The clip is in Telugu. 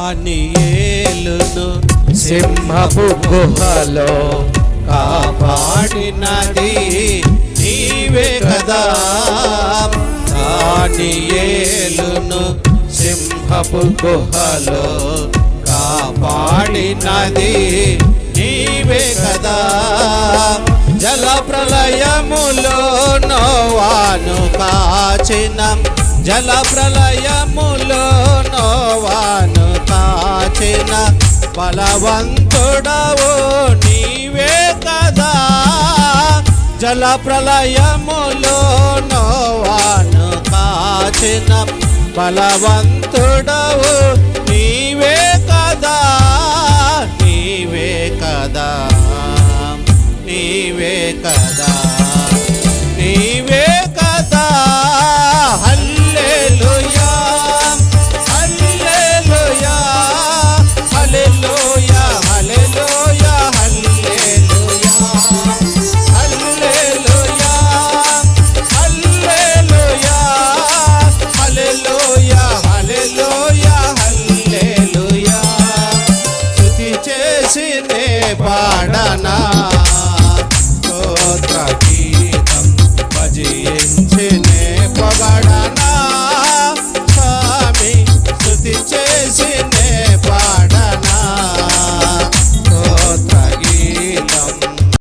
దానియేలును సింహపు గుహలో కాపాడినది నీవే కదా. దానియేలును సింహపు గుహలో కాపాడినది నీవే కదా. జల ప్రళయములో నోవాను కాచిన, జల ప్రళయములో నోవాను కాచిన బలవంతుడవు నీవే కదా. జల ప్రళయములో నోవాను కాచిన బలవంతుడవు నీవే కదా. నీవే కదా, నీవే కదా, నీవే కదా. హల్లెలూయా, హల్లెలూయా, హల్లెలూయా, హల్లెలూయా, హల్లెలూయా, హల్లెలూయా, హల్లెలూయా, హల్లెలూయా, హల్లెలూయా, హల్లెలూయా. స్తుతి చేసి నే పాడనా